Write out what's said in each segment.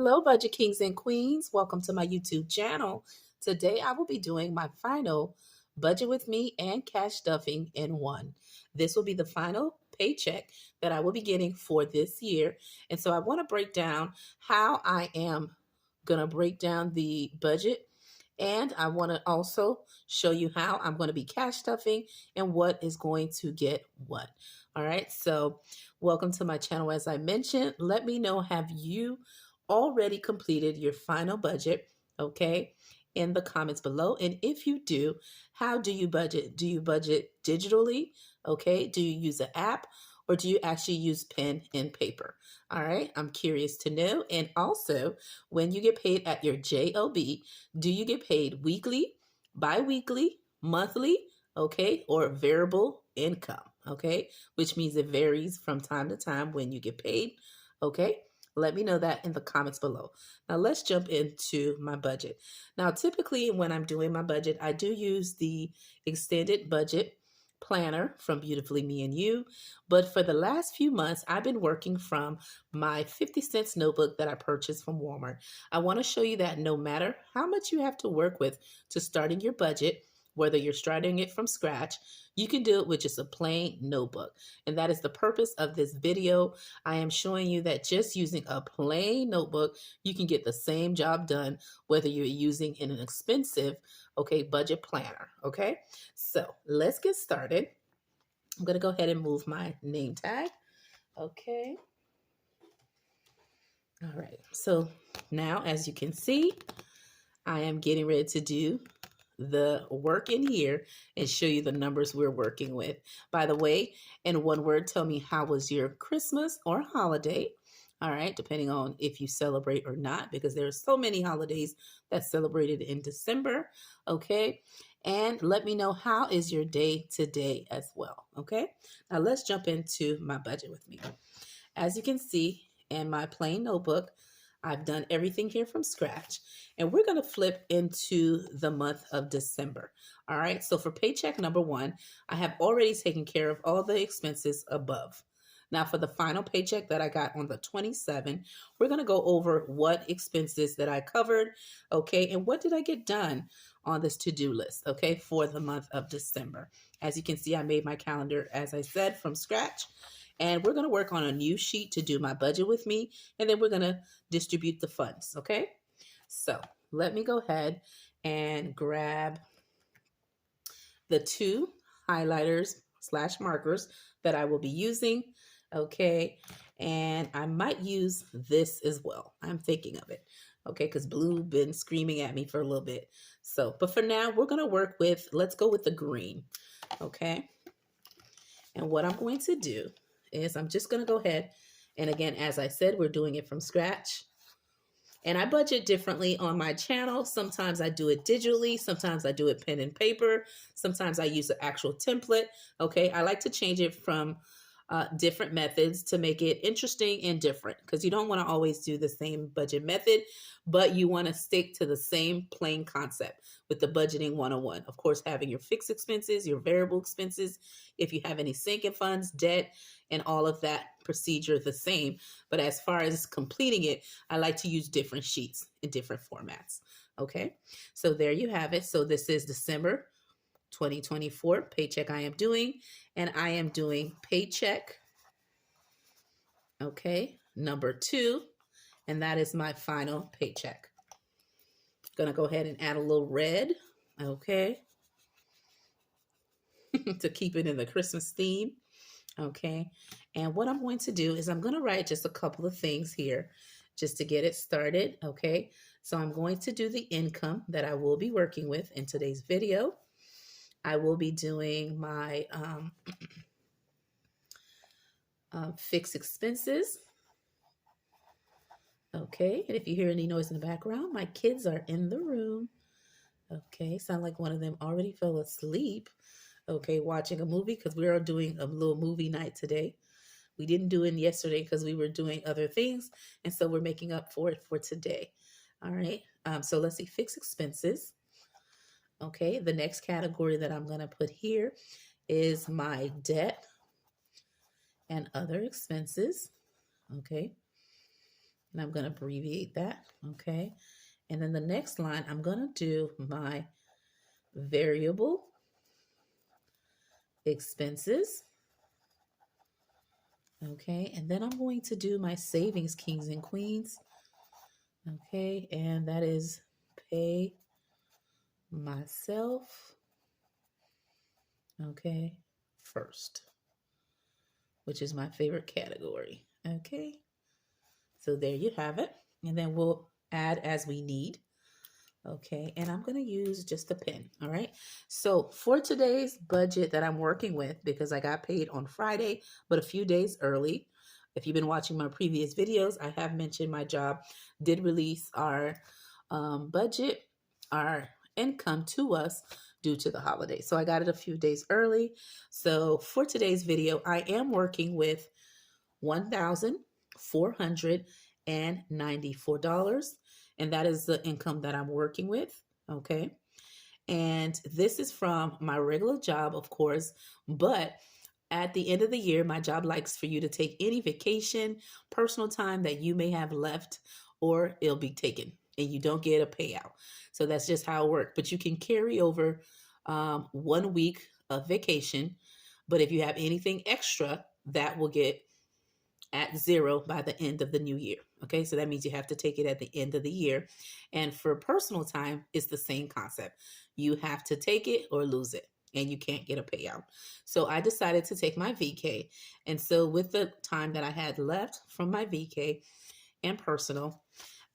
Hello, Budget Kings and Queens. Welcome to my YouTube channel. Today, I will be doing my final budget with me and cash stuffing in one. This will be the final paycheck that I will be getting for this year. And so I want to break down how I am going to break down the budget. And I want to also show you how I'm going to be cash stuffing and what is going to get what. All right. So welcome to my channel. As I mentioned, let me know, have you already completed your final budget, okay, in the comments below? And if you do, how do you budget? Do you budget digitally? Okay, do you use an app or do you actually use pen and paper? All right, I'm curious to know. And also, when you get paid at your job, do you get paid weekly, bi-weekly, monthly, okay, or variable income? Okay, which means it varies from time to time when you get paid. Okay, let me know that in the comments below. Now let's jump into my budget. Now, typically when I'm doing my budget, I do use the extended budget planner from Beautifully Me and You. But for the last few months, I've been working from my 50 cents notebook that I purchased from Walmart. I want to show you that no matter how much you have to work with to starting your budget, whether you're starting it from scratch, you can do it with just a plain notebook. And that is the purpose of this video. I am showing you that just using a plain notebook, you can get the same job done, whether you're using an expensive, okay, budget planner, okay? So let's get started. I'm gonna go ahead and move my name tag, okay? All right, so now as you can see, I am getting ready to do the work in here and show you the numbers we're working with. By the way, in one word, tell me, how was your Christmas or holiday? All right, depending on if you celebrate or not, because there are so many holidays that's celebrated in December. Okay, and let me know, how is your day today as well. Okay, now let's jump into my budget with me. As you can see in my plain notebook, I've done everything here from scratch, and we're going to flip into the month of December. All right, so for paycheck number one, I have already taken care of all the expenses above. Now for the final paycheck that I got on the 27th, we're going to go over what expenses that I covered, okay, and what did I get done on this to-do list, okay, for the month of December. As you can see, I made my calendar, as I said, from scratch. And we're going to work on a new sheet to do my budget with me. And then we're going to distribute the funds. Okay. So let me go ahead and grab the two highlighters / markers that I will be using. Okay. And I might use this as well. I'm thinking of it. Okay. Because blue been screaming at me for a little bit. So, but for now, we're going to work with, let's go with the green. Okay. And what I'm going to do is I'm just going to go ahead. And again, as I said, we're doing it from scratch. And I budget differently on my channel. Sometimes I do it digitally. Sometimes I do it pen and paper. Sometimes I use the actual template. Okay. I like to change it from different methods to make it interesting and different, because you don't want to always do the same budget method, but you want to stick to the same plain concept with the budgeting 101. Of course, having your fixed expenses, your variable expenses, if you have any sinking funds, debt, and all of that procedure the same. But as far as completing it, I like to use different sheets in different formats. Okay, so there you have it. So this is December 2024 paycheck I am doing, and I am doing paycheck, okay, number 2, and that is my final paycheck. Gonna go ahead and add a little red, okay, to keep it in the Christmas theme. Okay, and what I'm going to do is I'm going to write just a couple of things here just to get it started. Okay, so I'm going to do the income that I will be working with in today's video. I will be doing my fixed expenses. Okay, and if you hear any noise in the background, my kids are in the room. Okay, sound like one of them already fell asleep. Okay, watching a movie, because we are doing a little movie night today. We didn't do it yesterday because we were doing other things, and so we're making up for it for today. All right, so let's see, fixed expenses. Okay, the next category that I'm going to put here is my debt and other expenses. Okay, And I'm going to abbreviate that. Okay. And then the next line, I'm going to do my variable expenses. Okay. And then I'm going to do my savings, kings and queens. Okay. And that is pay myself. Okay. First, which is my favorite category. Okay. So there you have it. And then we'll add as we need. Okay, and I'm going to use just a pen. All right. So for today's budget that I'm working with, because I got paid on Friday, but a few days early. If you've been watching my previous videos, I have mentioned my job did release our budget, our income to us due to the holiday. So I got it a few days early. So for today's video, I am working with $1,494. And that is the income that I'm working with. Okay. And this is from my regular job, of course. But at the end of the year, my job likes for you to take any vacation, personal time that you may have left, or it'll be taken and you don't get a payout. So that's just how it works. But you can carry over 1 week of vacation. But if you have anything extra, that will get at zero by the end of the new year. Okay, so that means you have to take it at the end of the year. And for personal time, it's the same concept. You have to take it or lose it, and you can't get a payout. So I decided to take my VK. And so with the time that I had left from my VK and personal,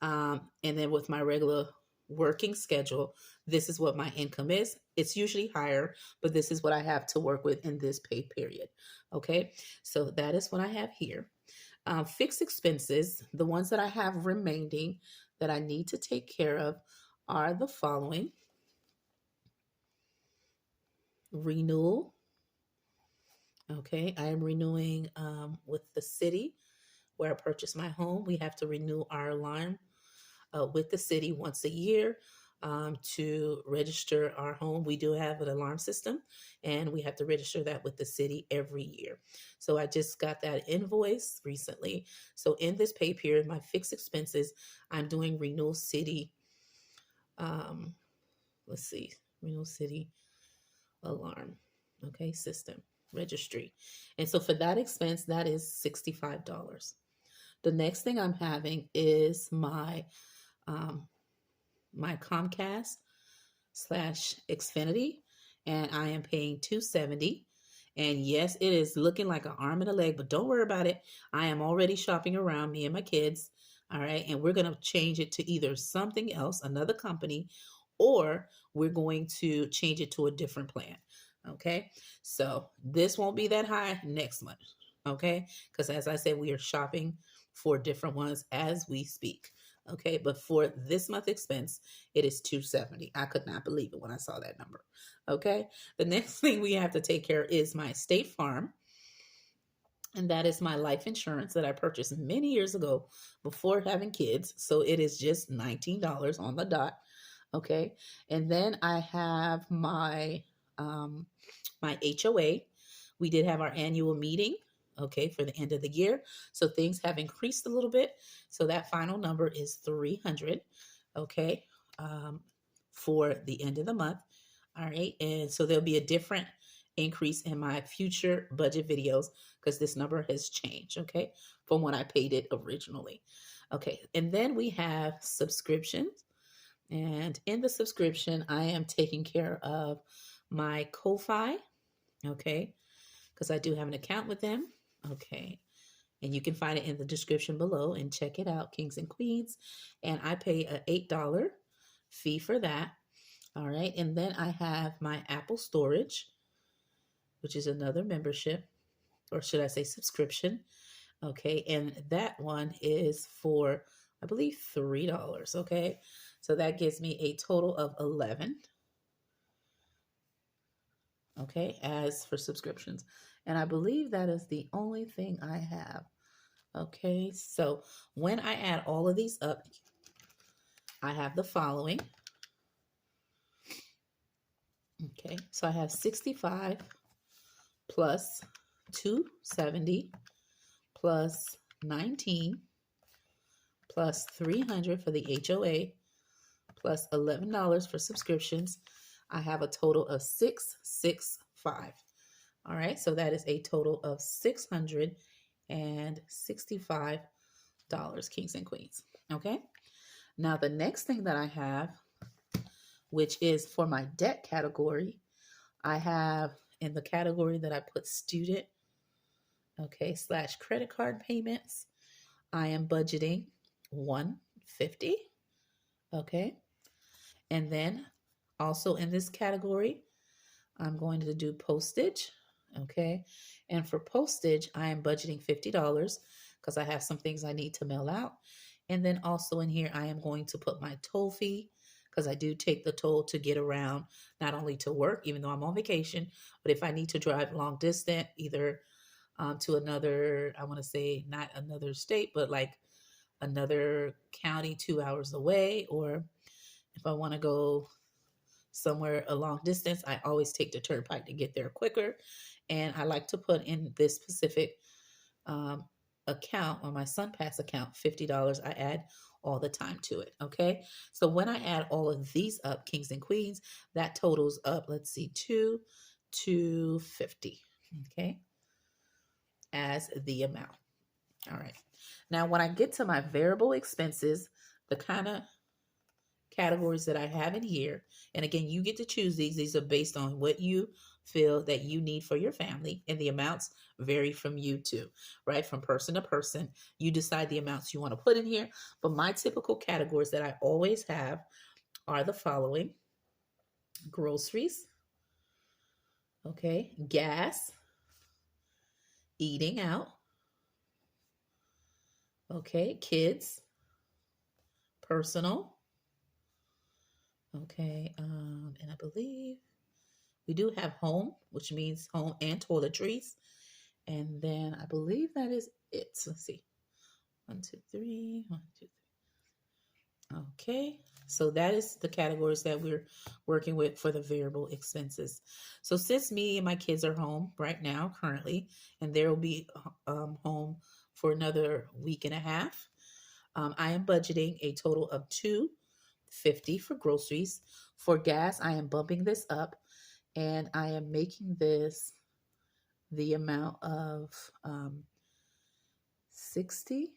and then with my regular working schedule, this is what my income is. It's usually higher, but this is what I have to work with in this pay period. Okay, so that is what I have here. Fixed expenses, the ones that I have remaining that I need to take care of are the following. Renewal. Okay, I am renewing with the city where I purchased my home. We have to renew our alarm with the city once a year to register our home. We do have an alarm system, and we have to register that with the city every year. So I just got that invoice recently. So in this pay period, my fixed expenses, I'm doing Renewal City. Let's see, Renewal City alarm. Okay, system registry. And so for that expense, that is $65. The next thing I'm having is my my Comcast / Xfinity, and I am paying $270. And yes, it is looking like an arm and a leg, but don't worry about it. I am already shopping around, me and my kids. All right. And we're going to change it to either something else, another company, or we're going to change it to a different plan. Okay. So this won't be that high next month. Okay. Because as I said, we are shopping for different ones as we speak. Okay, but for this month expense, it is $270. I could not believe it when I saw that number. Okay, the next thing we have to take care of is my State Farm. And that is my life insurance that I purchased many years ago before having kids. So it is just $19 on the dot. Okay, and then I have my my HOA. We did have our annual meeting, okay, for the end of the year. So things have increased a little bit. So that final number is 300, okay, for the end of the month. All right. And so there'll be a different increase in my future budget videos because this number has changed, okay, from when I paid it originally. Okay. And then we have subscriptions. And in the subscription, I am taking care of my Ko-Fi, okay, because I do have an account with them. Okay. And you can find it in the description below and check it out, Kings and Queens. And I pay an $8 fee for that. All right. And then I have my Apple Storage, which is another membership, or should I say subscription. Okay. And that one is for, I believe, $3. Okay. So that gives me a total of 11. Okay. As for subscriptions. And I believe that is the only thing I have. Okay. So when I add all of these up, I have the following. Okay. So I have 65 plus 270 plus 19 plus $300 for the HOA, plus $11 for subscriptions. I have a total of $665. All right, so that is a total of $665, kings and queens. Okay, now the next thing that I have, which is for my debt category, I have in the category that I put student, okay, / credit card payments, I am budgeting $150. Okay, and then also in this category, I'm going to do postage. Okay, and for postage, I am budgeting $50 because I have some things I need to mail out. And then also in here, I am going to put my toll fee because I do take the toll to get around, not only to work, even though I'm on vacation, but if I need to drive long distance, either to another, I want to say not another state, but like another county 2 hours away, or if I want to go somewhere a long distance, I always take the turnpike to get there quicker. And I like to put in this specific account, on my SunPass account, $50. I add all the time to it. Okay, so when I add all of these up, kings and queens, that totals up, let's see, $250. Okay, as the amount. All right, now when I get to my variable expenses, the kind of categories that I have in here, and again, you get to choose these. These are based on what you feel that you need for your family, and the amounts vary from you too, right? From person to person, you decide the amounts you want to put in here. But my typical categories that I always have are the following: groceries, okay, gas, eating out, okay, kids, personal, okay, and I believe we do have home, which means home and toiletries. And then I believe that is it. So let's see. 1, 2, 3. 1, 2, 3. Okay. So that is the categories that we're working with for the variable expenses. So since me and my kids are home right now, currently, and they will be home for another week and a half, I am budgeting a total of $250 for groceries. For gas, I am bumping this up, and I am making this the amount of 60.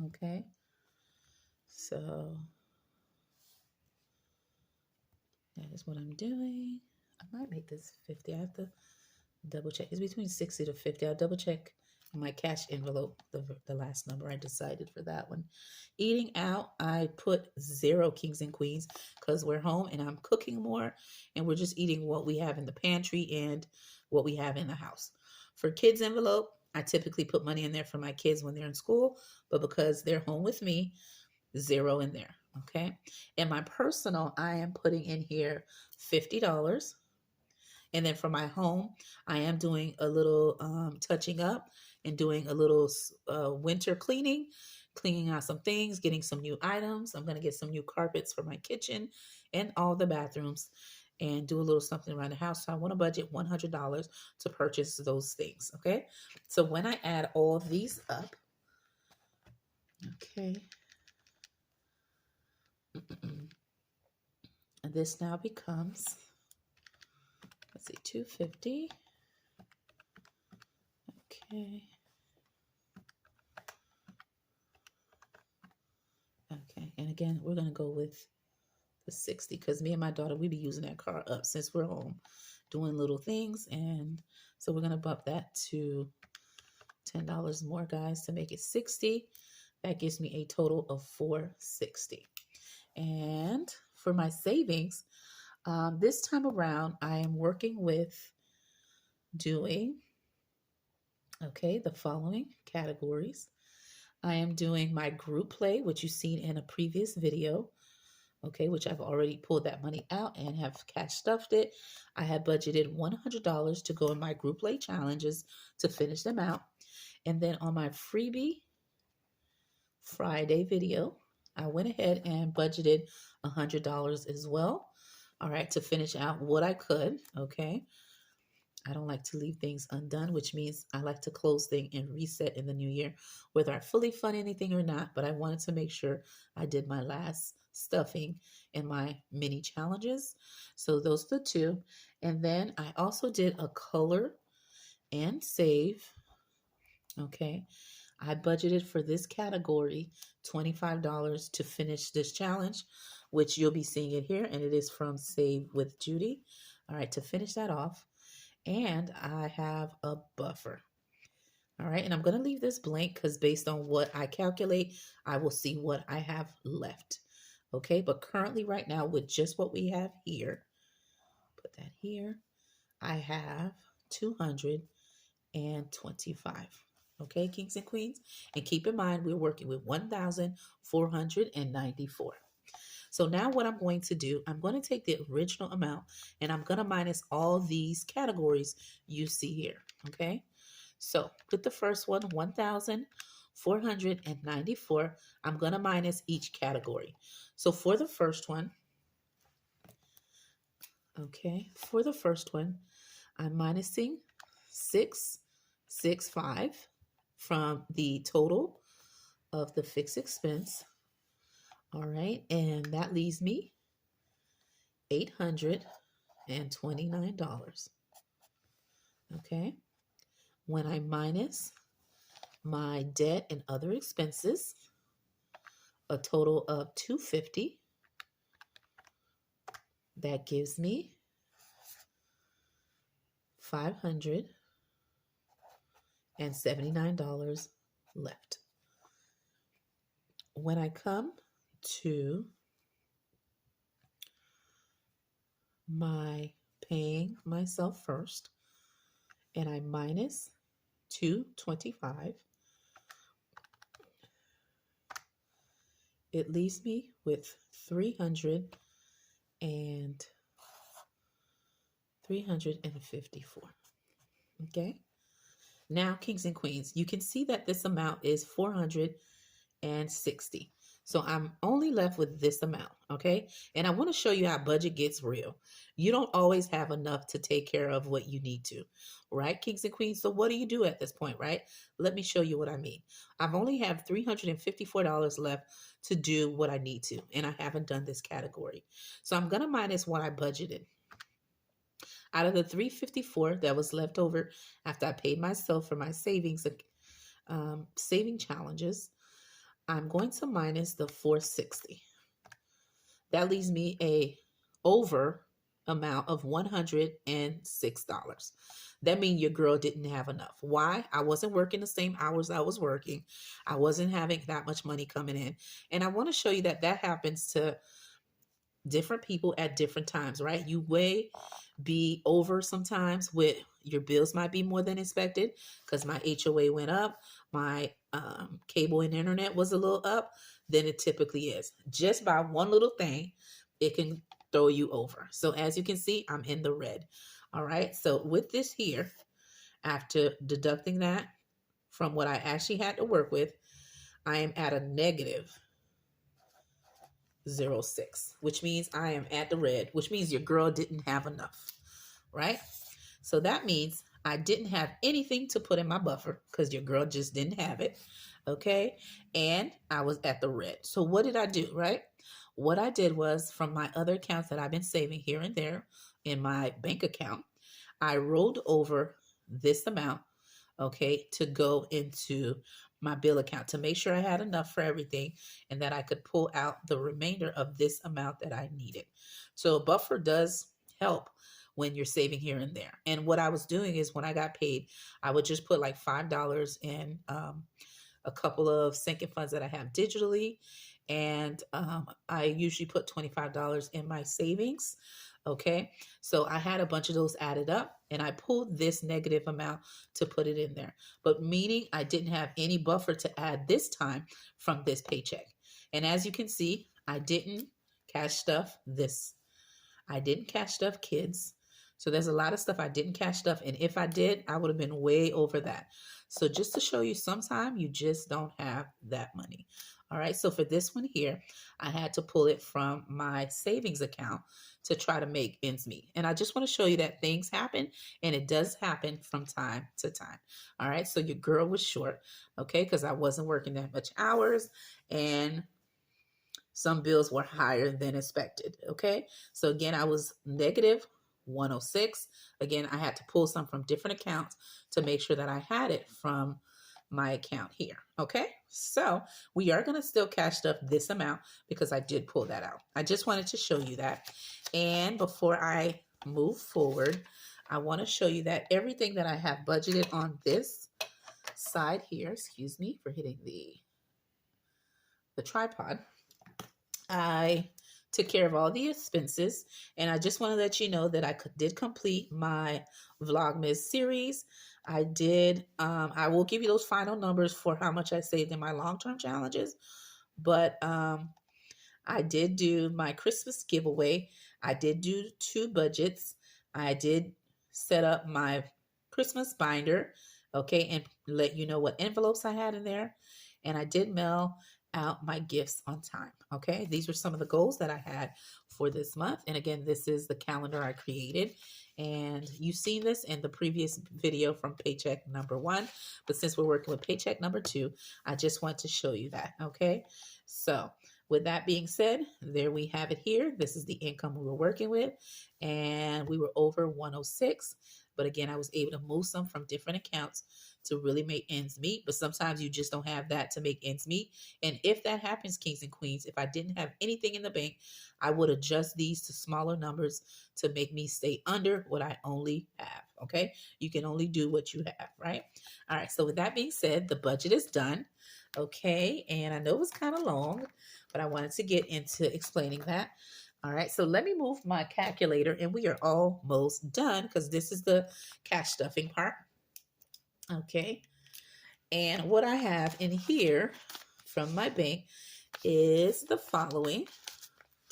Okay, so that is what I'm doing. I might make this 50. I have to double check. It's between 60 to 50. I'll double check my cash envelope, the last number I decided for that one. Eating out, I put 0, kings and queens, because we're home and I'm cooking more, and we're just eating what we have in the pantry and what we have in the house. For kids envelope, I typically put money in there for my kids when they're in school, but because they're home with me, 0 in there. Okay. And my personal, I am putting in here $50. And then for my home, I am doing a little touching up and doing a little winter cleaning out some things, getting some new items. I'm going to get some new carpets for my kitchen and all the bathrooms, and do a little something around the house. So I want to budget $100 to purchase those things. Okay. So when I add all of these up, okay, and this now becomes, let's see, 250. Okay. Okay. And again, we're going to go with the 60 because me and my daughter, we be using that car up since we're home doing little things. And so we're going to bump that to $10 more, guys, to make it 60. That gives me a total of $460. And for my savings, this time around, I am working with doing, okay, the following categories. I am doing my group play, which you've seen in a previous video, okay, which I've already pulled that money out and have cash stuffed it. I have budgeted $100 to go in my group play challenges to finish them out. And then on my freebie Friday video, I went ahead and budgeted $100 as well. All right, to finish out what I could, okay. I don't like to leave things undone, which means I like to close things and reset in the new year, whether I fully fund anything or not. But I wanted to make sure I did my last stuffing in my mini challenges. So those are the two. And then I also did a color and save. Okay. I budgeted for this category $25 to finish this challenge, which you'll be seeing it here. And it is from Save with Judy. All right. To finish that off. And I have a buffer. All right. And I'm going to leave this blank because based on what I calculate, I will see what I have left. Okay. But currently right now with just what we have here, put that here, I have 225. Okay, kings and queens. And keep in mind, we're working with 1,494. So now what I'm going to do, I'm going to take the original amount and I'm going to minus all these categories you see here. Okay, so with the first one, 1,494, I'm going to minus each category. So for the first one, okay, for the first one, I'm minusing 665 from the total of the fixed expense. All right, and that leaves me $829. Okay, when I minus my debt and other expenses, a total of $250, that gives me $579 left. When I come to my paying myself first and I minus 225, it leaves me with 354. Okay. Now, kings and queens, you can see that this amount is 460. So I'm only left with this amount, okay? And I want to show you how budget gets real. You don't always have enough to take care of what you need to, right, kings and queens? So what do you do at this point, right? Let me show you what I mean. I've only have $354 left to do what I need to, and I haven't done this category. So I'm going to minus what I budgeted. Out of the 354 that was left over after I paid myself for my savings, saving challenges, I'm going to minus the 460. That leaves me a over amount of $106. That means your girl didn't have enough. Why? I wasn't working the same hours I was working. I wasn't having that much money coming in. And I want to show you that that happens to different people at different times, right? You may be over sometimes with your bills might be more than expected because my HOA went up, my cable and internet was a little up than it typically is. Just by one little thing, it can throw you over. So as you can see, I'm in the red. All right. So with this here, after deducting that from what I actually had to work with, I am at a negative 0.6, which means I am at the red, which means your girl didn't have enough, right? So that means I didn't have anything to put in my buffer because your girl just didn't have it, okay? And I was at the red. So what did I do, right? What I did was from my other accounts that I've been saving here and there in my bank account, I rolled over this amount, okay, to go into my bill account to make sure I had enough for everything and that I could pull out the remainder of this amount that I needed. So a buffer does help when you're saving here and there. And what I was doing is when I got paid, I would just put like $5 in a couple of sinking funds that I have digitally. And I usually put $25 in my savings. Okay, so I had a bunch of those added up and I pulled this negative amount to put it in there. But meaning I didn't have any buffer to add this time from this paycheck. And as you can see, I didn't cash stuff this. I didn't cash stuff kids. So there's a lot of stuff I didn't cash stuff. And if I did, I would have been way over that. So just to show you, sometimes you just don't have that money. All right, so for this one here, I had to pull it from my savings account to try to make ends meet. And I just want to show you that things happen, and it does happen from time to time. All right, so your girl was short, okay, because I wasn't working that much hours, and some bills were higher than expected, okay? So again, I was negative 106. Again, I had to pull some from different accounts to make sure that I had it from my account here, okay? So we are gonna still cash up this amount because I did pull that out. I just wanted to show you that. And before I move forward, I wanna show you that everything that I have budgeted on this side here, excuse me for hitting the tripod, I took care of all the expenses, and I just want to let you know that I did complete my Vlogmas series. I did, I will give you those final numbers for how much I saved in my long-term challenges, but I did do my Christmas giveaway. I did do 2 budgets. I did set up my Christmas binder, okay, and let you know what envelopes I had in there. And I did mail out my gifts on time, okay? These were some of the goals that I had for this month. And again, this is the calendar I created. And you've seen this in the previous video from Paycheck number 1. But since we're working with Paycheck number 2, I just want to show you that, okay? So with that being said, there we have it here. This is the income we were working with, and we were over 106. But again, I was able to move some from different accounts to really make ends meet. But sometimes you just don't have that to make ends meet. And if that happens, kings and queens, if I didn't have anything in the bank, I would adjust these to smaller numbers to make me stay under what I only have, okay? You can only do what you have, right? All right, so with that being said, the budget is done, okay? And I know it was kind of long, but I wanted to get into explaining that. All right, so let me move my calculator, and we are almost done because this is the cash stuffing part. Okay, and what I have in here from my bank is the following.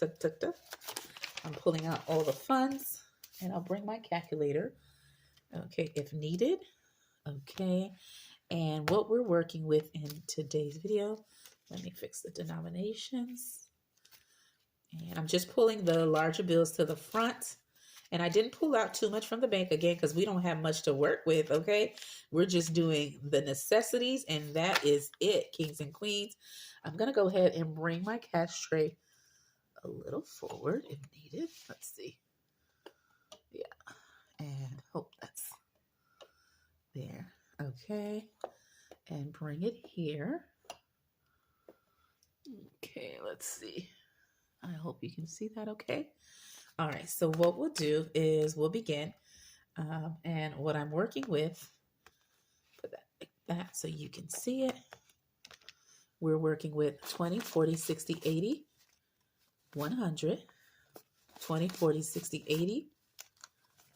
I'm pulling out all the funds, and I'll bring my calculator, okay, if needed. Okay, and what we're working with in today's video, let me fix the denominations. And I'm just pulling the larger bills to the front. And I didn't pull out too much from the bank again because we don't have much to work with, okay? We're just doing the necessities, and that is it, kings and queens. I'm going to go ahead and bring my cash tray a little forward if needed. Let's see. Yeah, and hope that's there. Okay, and bring it here. Okay, let's see. I hope you can see that okay. All right, so what we'll do is we'll begin. And what I'm working with, put that like that so you can see it. We're working with 20, 40, 60, 80, 100, 20, 40, 60, 80,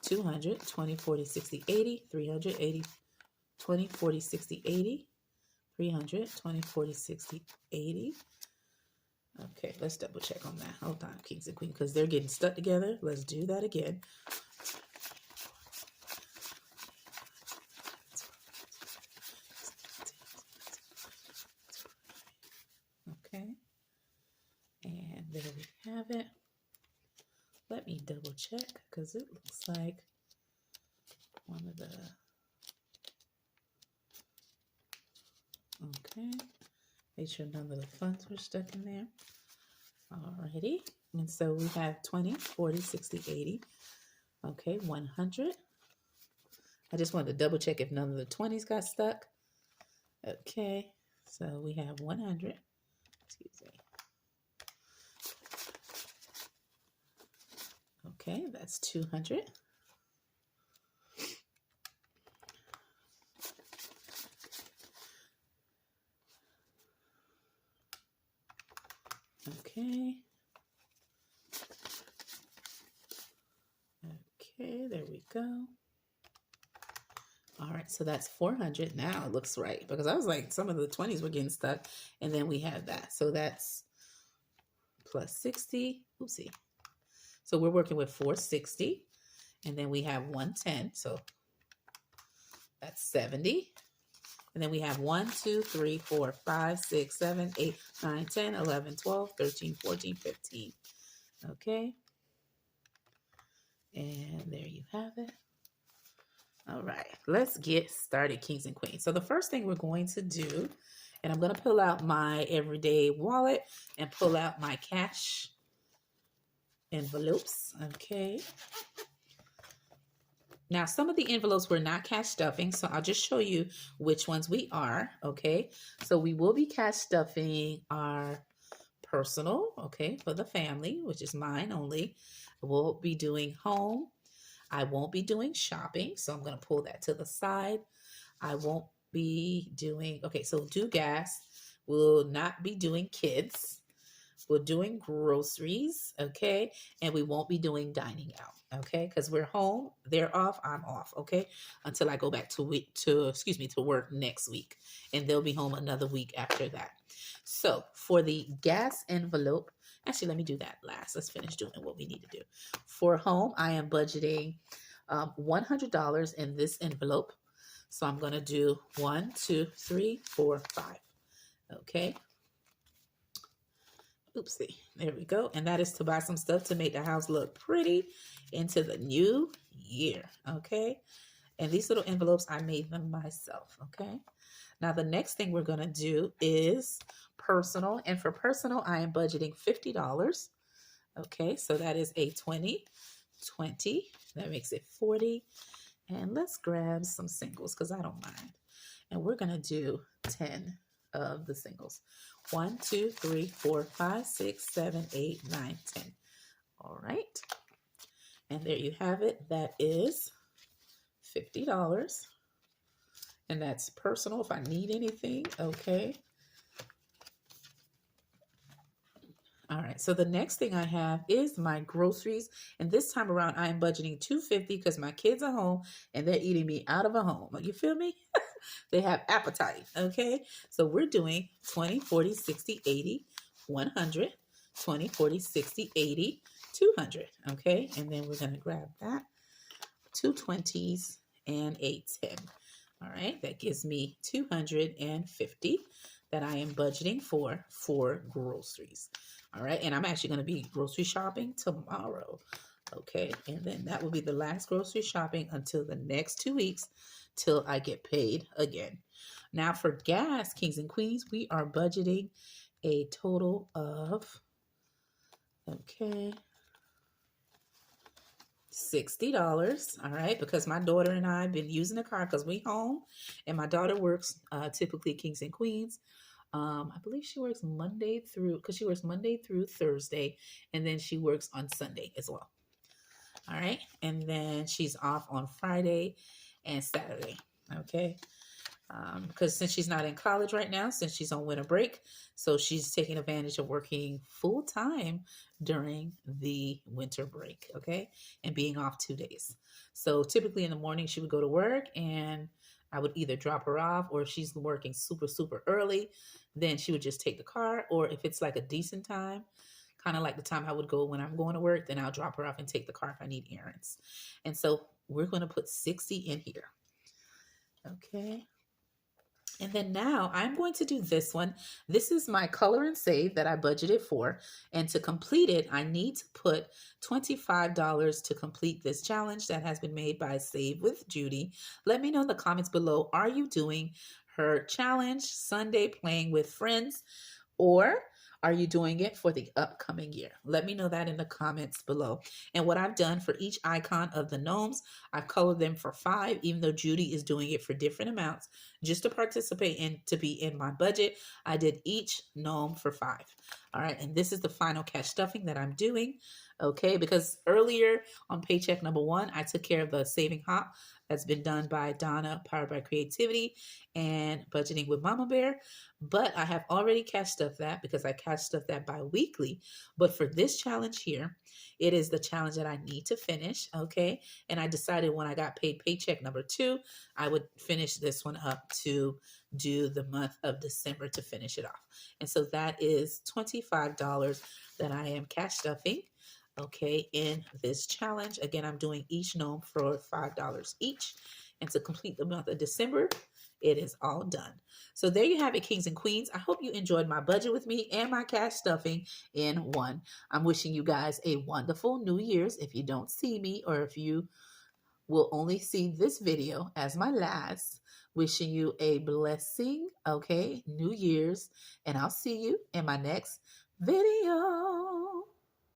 200, 20, 40, 60, 80, 380, 20, 40, 60, 80, 300, 20, 40, 60, 80. Okay, let's double check on that. Hold on, kings and queens, because they're getting stuck together. Let's do that again. Okay, and there we have it. Let me double check because it looks like one of the, okay, make sure none of the funds were stuck in there. Alrighty, and so we have 20, 40, 60, 80, okay, 100. I just wanted to double check if none of the 20s got stuck. Okay, so we have 100, excuse me. Okay, that's 200. Okay. Okay, there we go. All right, so that's 400. Now it looks right because I was like, some of the 20s were getting stuck, and then we have that. So that's plus 60. Oopsie. So we're working with 460, and then we have 110. So that's 70. And then we have 1, 2, 3, 4, 5, 6, 7, 8, 9, 10, 11, 12, 13, 14, 15. Okay. And there you have it. All right, let's get started, kings and queens. So the first thing we're going to do, and I'm going to pull out my everyday wallet and pull out my cash envelopes. Okay. Now, some of the envelopes were not cash stuffing, so I'll just show you which ones we are. Okay. So we will be cash stuffing our personal, okay, for the family, which is mine only. We'll be doing home. I won't be doing shopping, so I'm going to pull that to the side. I won't be doing, okay, so do gas. We'll not be doing kids. We're doing groceries, okay? And we won't be doing dining out, okay? Because we're home, they're off, I'm off, okay? Until I go back to work next week. And they'll be home another week after that. So for the gas envelope, actually, let me do that last. Let's finish doing what we need to do. For home, I am budgeting $100 in this envelope. So I'm going to do 1, 2, 3, 4, 5. Okay. Oopsie. There we go. And that is to buy some stuff to make the house look pretty into the new year. Okay. And these little envelopes, I made them myself. Okay. Now, the next thing we're going to do is personal. And for personal, I am budgeting $50. Okay. So that is a 20, 20. That makes it 40. And let's grab some singles because I don't mind. And we're going to do 10 of the singles. 1, 2, 3, 4, 5, 6, 7, 8, 9, 10. All right. And there you have it. That is $50. And that's personal if I need anything. Okay. All right, so the next thing I have is my groceries. And this time around, I am budgeting $250 because my kids are home and they're eating me out of a home. You feel me? They have appetite, okay? So we're doing 20, 40, 60, 80, 100, 20, 40, 60, 80, 200, okay? And then we're going to grab that, 2 20s and a 10. All right, that gives me 250 that I am budgeting for groceries. All right, and I'm actually going to be grocery shopping tomorrow. Okay, and then that will be the last grocery shopping until the next 2 weeks till I get paid again. Now for gas, kings and queens, we are budgeting a total of, okay, $60. All right, because my daughter and I have been using the car because we home, and my daughter works typically kings and queens. I believe she works Monday through Thursday, and then she works on Sunday as well. All right, and then she's off on Friday and Saturday. Okay. Because since she's not in college right now, since she's on winter break, so she's taking advantage of working full time during the winter break, okay, and being off 2 days. So typically in the morning she would go to work and I would either drop her off, or if she's working super, super early, then she would just take the car. Or if it's like a decent time, kind of like the time I would go when I'm going to work, then I'll drop her off and take the car if I need errands. And so we're going to put 60 in here. Okay. And then now I'm going to do this one. This is my color and save that I budgeted for. And to complete it, I need to put $25 to complete this challenge that has been made by Save with Judy. Let me know in the comments below, are you doing her challenge Sunday playing with friends, or are you doing it for the upcoming year? Let me know that in the comments below. And what I've done for each icon of the gnomes, I've colored them for 5, even though Judy is doing it for different amounts, just to participate and to be in my budget. I did each gnome for 5. All right, and this is the final cash stuffing that I'm doing, okay? Because earlier on paycheck number 1, I took care of the saving hop that's been done by Donna, Powered by Creativity, and budgeting with Mama Bear. But I have already cash stuffed that because I cash stuffed that bi-weekly. But for this challenge here, it is the challenge that I need to finish, okay? And I decided when I got paid paycheck number 2, I would finish this one up to do the month of December to finish it off. And so that is $25 that I am cash stuffing, okay, in this challenge. Again, I'm doing each gnome for $5 each. And to complete the month of December, it is all done. So there you have it, kings and queens. I hope you enjoyed my budget with me and my cash stuffing in one. I'm wishing you guys a wonderful New Year's. If you don't see me, or if you will only see this video as my last, wishing you a blessing, okay, New Year's, and I'll see you in my next video.